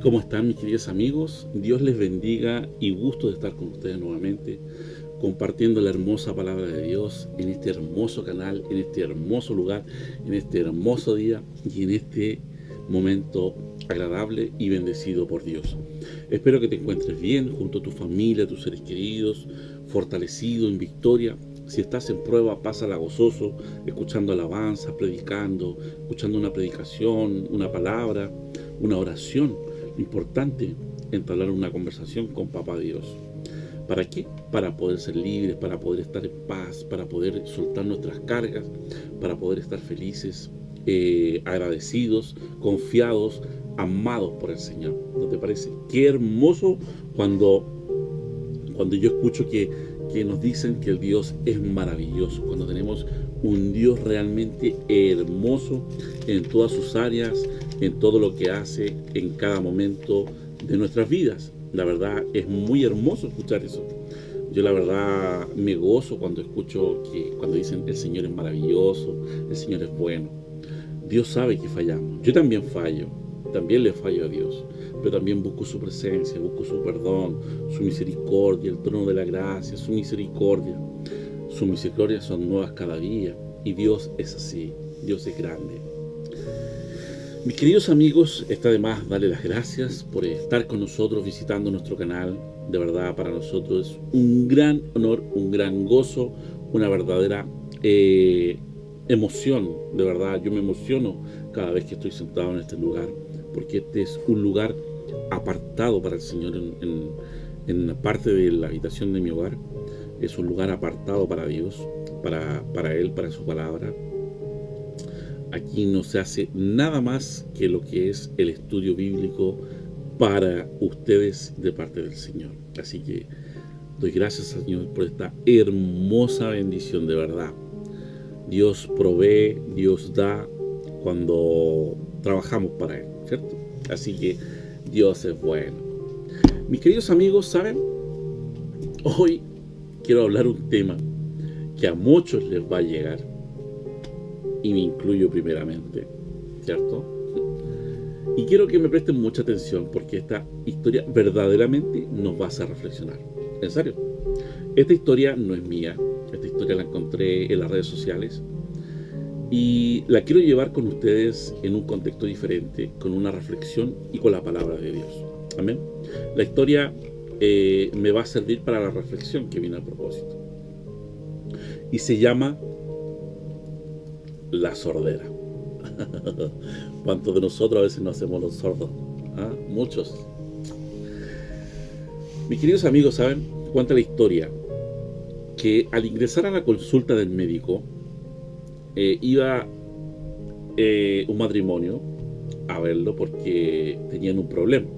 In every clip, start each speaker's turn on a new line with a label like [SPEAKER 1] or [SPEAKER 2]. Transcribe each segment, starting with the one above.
[SPEAKER 1] ¿Cómo están mis queridos amigos? Dios les bendiga y gusto de estar con ustedes nuevamente, compartiendo la hermosa palabra de Dios en este hermoso canal, en este hermoso lugar, en este hermoso día y en este momento agradable y bendecido por Dios. Espero que te encuentres bien junto a tu familia, a tus seres queridos, fortalecido en victoria. Si estás en prueba, pásala gozoso, escuchando alabanza, predicando, escuchando una predicación, una palabra, una oración. Lo importante, entablar una conversación con Papá Dios. ¿Para qué? Para poder ser libres, para poder estar en paz, para poder soltar nuestras cargas, para poder estar felices, agradecidos, confiados, amados por el Señor. ¿No te parece? Qué hermoso cuando yo escucho que nos dicen que el Dios es maravilloso, cuando tenemos un Dios realmente hermoso en todas sus áreas, en todo lo que hace en cada momento de nuestras vidas. La verdad es muy hermoso escuchar eso. Yo la verdad me gozo cuando escucho cuando dicen el Señor es maravilloso, el Señor es bueno. Dios sabe que fallamos. Yo también fallo, también le fallo a Dios, pero también busco su presencia, busco su perdón, su misericordia, el trono de la gracia, su misericordia. Sus misericordias son nuevas cada día y Dios es así, Dios es grande. Mis queridos amigos, está de más darle las gracias por estar con nosotros visitando nuestro canal. De verdad, para nosotros es un gran honor, un gran gozo, una verdadera emoción. De verdad, yo me emociono cada vez que estoy sentado en este lugar, porque este es un lugar apartado para el Señor en la parte de la habitación de mi hogar. Es un lugar apartado para Dios, para Él, para su palabra. Aquí no se hace nada más que lo que es el estudio bíblico para ustedes de parte del Señor. Así que doy gracias al Señor por esta hermosa bendición, de verdad. Dios provee, Dios da cuando trabajamos para Él, ¿cierto? Así que Dios es bueno. Mis queridos amigos, ¿saben? Hoy quiero hablar un tema que a muchos les va a llegar, y me incluyo primeramente, ¿cierto? Y quiero que me presten mucha atención porque esta historia verdaderamente nos va a hacer reflexionar. En serio, esta historia no es mía, esta historia la encontré en las redes sociales y la quiero llevar con ustedes en un contexto diferente, con una reflexión y con la palabra de Dios. Amén. La historia me va a servir para la reflexión que viene a propósito y se llama la sordera. ¿Cuántos de nosotros a veces nos hacemos los sordos? ¿Ah? Muchos. Mis queridos amigos, ¿saben? Cuenta la historia que al ingresar a la consulta del médico iba un matrimonio a verlo porque tenían un problema.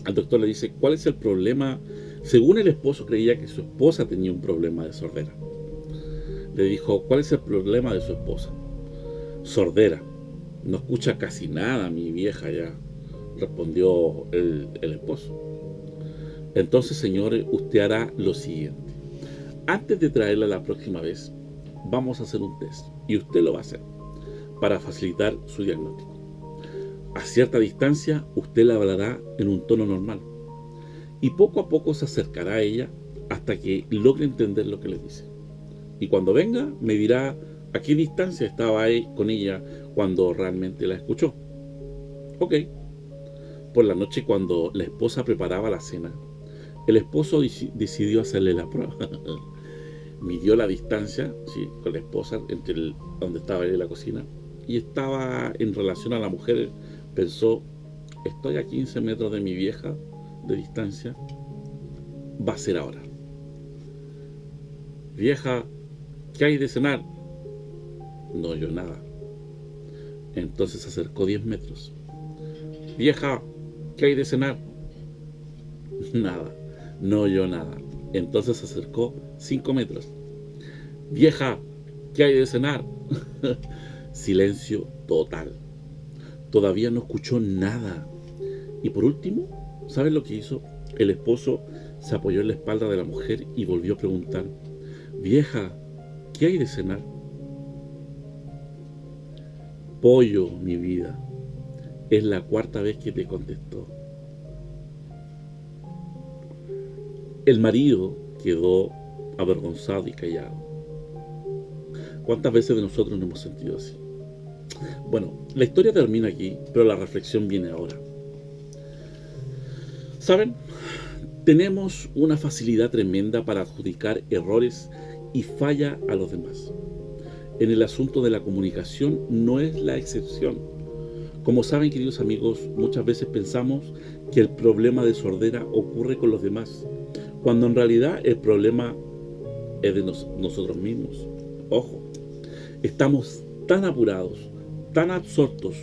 [SPEAKER 1] Al doctor le dice, ¿cuál es el problema? Según el esposo creía que su esposa tenía un problema de sordera. Le dijo, ¿cuál es el problema de su esposa? Sordera. No escucha casi nada mi vieja ya, respondió el esposo. Entonces, señor, usted hará lo siguiente. Antes de traerla la próxima vez, vamos a hacer un test. Y usted lo va a hacer para facilitar su diagnóstico. A cierta distancia, usted le hablará en un tono normal. Y poco a poco se acercará a ella hasta que logre entender lo que le dice. Y cuando venga, me dirá a qué distancia estaba ahí con ella cuando realmente la escuchó. Ok. Por la noche, cuando la esposa preparaba la cena, el esposo decidió hacerle la prueba. Midió la distancia, ¿sí?, con la esposa entre donde estaba ella en la cocina, y estaba en relación a la mujer. Pensó, estoy a 15 metros de mi vieja de distancia, va a ser ahora. Vieja, ¿qué hay de cenar? No oyó nada. Entonces se acercó 10 metros. Vieja, ¿qué hay de cenar? Nada. No oyó nada. Entonces se acercó 5 metros. Vieja, ¿qué hay de cenar? Silencio total. Todavía no escuchó nada. Y por último, ¿saben lo que hizo? El esposo se apoyó en la espalda de la mujer y volvió a preguntar, vieja, ¿qué hay de cenar? Pollo, mi vida. Es la cuarta vez que te contestó. El marido quedó avergonzado y callado. ¿Cuántas veces de nosotros nos hemos sentido así? Bueno, la historia termina aquí, pero la reflexión viene ahora. ¿Saben? Tenemos una facilidad tremenda para adjudicar errores y falla a los demás. En el asunto de la comunicación no es la excepción. Como saben, queridos amigos, muchas veces pensamos que el problema de sordera ocurre con los demás, cuando en realidad el problema es de nosotros mismos. Ojo, estamos tan apurados, tan absortos,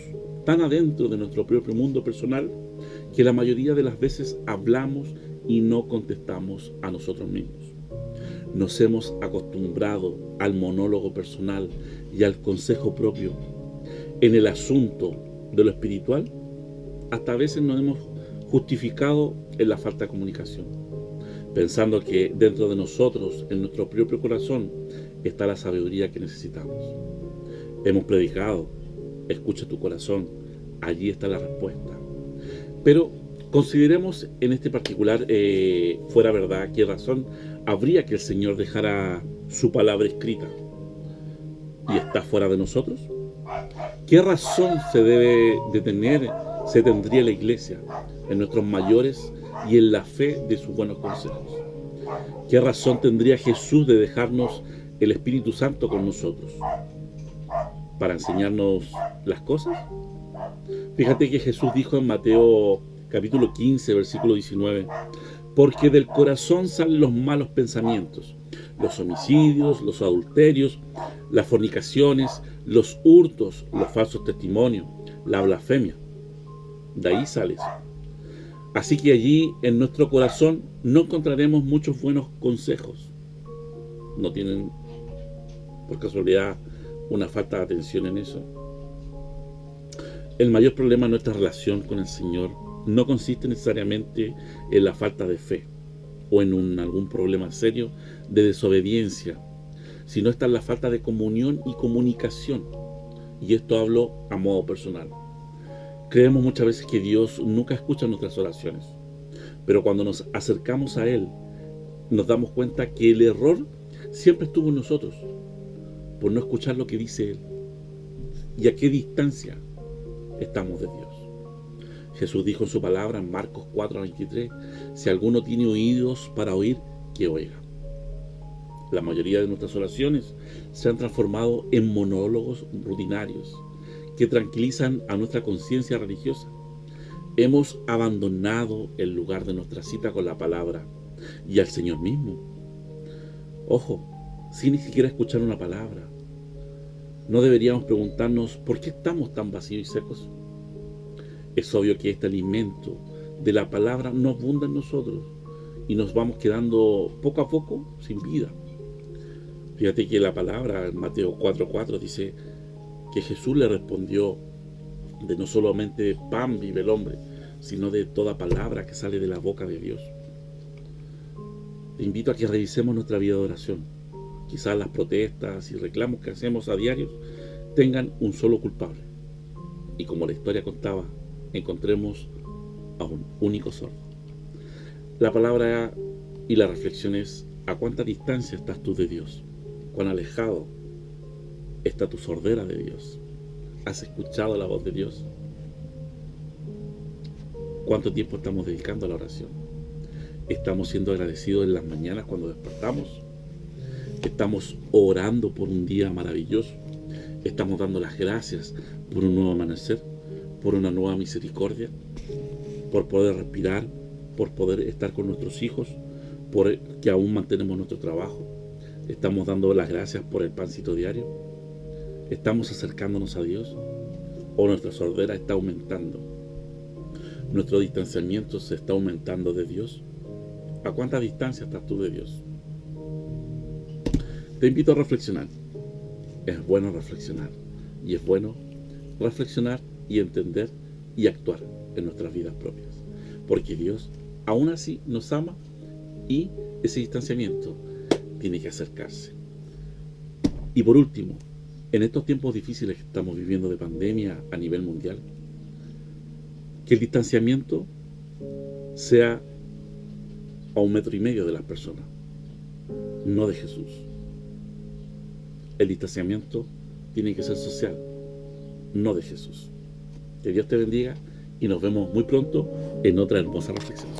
[SPEAKER 1] tan adentro de nuestro propio mundo personal, que la mayoría de las veces hablamos y no contestamos a nosotros mismos. Nos hemos acostumbrado al monólogo personal y al consejo propio. En el asunto de lo espiritual, hasta a veces nos hemos justificado en la falta de comunicación, pensando que dentro de nosotros, en nuestro propio corazón, está la sabiduría que necesitamos. Hemos predicado, escucha tu corazón, allí está la respuesta. Pero consideremos en este particular, fuera verdad, qué razón habría que el Señor dejara su palabra escrita y está fuera de nosotros. ¿Qué razón se tendría la iglesia en nuestros mayores y en la fe de sus buenos consejos? ¿Qué razón tendría Jesús de dejarnos el Espíritu Santo con nosotros? ¿Para enseñarnos las cosas? Fíjate que Jesús dijo en Mateo capítulo 15, versículo 19, porque del corazón salen los malos pensamientos, los homicidios, los adulterios, las fornicaciones, los hurtos, los falsos testimonios, la blasfemia. De ahí sale eso. Así que allí en nuestro corazón no encontraremos muchos buenos consejos. ¿No tienen por casualidad una falta de atención en eso? El mayor problema de nuestra relación con el Señor no consiste necesariamente en la falta de fe o en algún problema serio de desobediencia, sino está en la falta de comunión y comunicación. Y esto hablo a modo personal. Creemos muchas veces que Dios nunca escucha nuestras oraciones, pero cuando nos acercamos a Él, nos damos cuenta que el error siempre estuvo en nosotros, por no escuchar lo que dice Él. ¿Y a qué distancia estamos de Dios? Jesús dijo en su palabra en Marcos 4:23, si alguno tiene oídos para oír, que oiga. La mayoría de nuestras oraciones se han transformado en monólogos rutinarios que tranquilizan a nuestra conciencia religiosa. Hemos abandonado el lugar de nuestra cita con la palabra y al Señor mismo. Ojo, sin ni siquiera escuchar una palabra. ¿No deberíamos preguntarnos por qué estamos tan vacíos y secos? Es obvio que este alimento de la palabra no abunda en nosotros y nos vamos quedando poco a poco sin vida. Fíjate que la palabra en Mateo 4:4 dice que Jesús le respondió, de no solamente de pan vive el hombre, sino de toda palabra que sale de la boca de Dios. Te invito a que revisemos nuestra vida de oración. Quizás las protestas y reclamos que hacemos a diario tengan un solo culpable. Y como la historia contaba, encontremos a un único sordo. La palabra y la reflexión es: ¿a cuánta distancia estás tú de Dios? ¿Cuán alejado está tu sordera de Dios? ¿Has escuchado la voz de Dios? ¿Cuánto tiempo estamos dedicando a la oración? ¿Estamos siendo agradecidos en las mañanas cuando despertamos? ¿Estamos orando por un día maravilloso? ¿Estamos dando las gracias por un nuevo amanecer? ¿Por una nueva misericordia? ¿Por poder respirar? ¿Por poder estar con nuestros hijos? ¿Por que aún mantenemos nuestro trabajo? ¿Estamos dando las gracias por el pancito diario? ¿Estamos acercándonos a Dios? ¿O nuestra sordera está aumentando? ¿Nuestro distanciamiento se está aumentando de Dios? ¿A cuánta distancia estás tú de Dios? Te invito a reflexionar. Es bueno reflexionar. Y es bueno reflexionar y entender y actuar en nuestras vidas propias. Porque Dios aún así nos ama y ese distanciamiento tiene que acercarse. Y por último, en estos tiempos difíciles que estamos viviendo de pandemia a nivel mundial, Que el distanciamiento sea a 1,5 metros de las personas, no de Jesús. El distanciamiento tiene que ser social, no de Jesús. Que Dios te bendiga y nos vemos muy pronto en otra hermosa reflexión.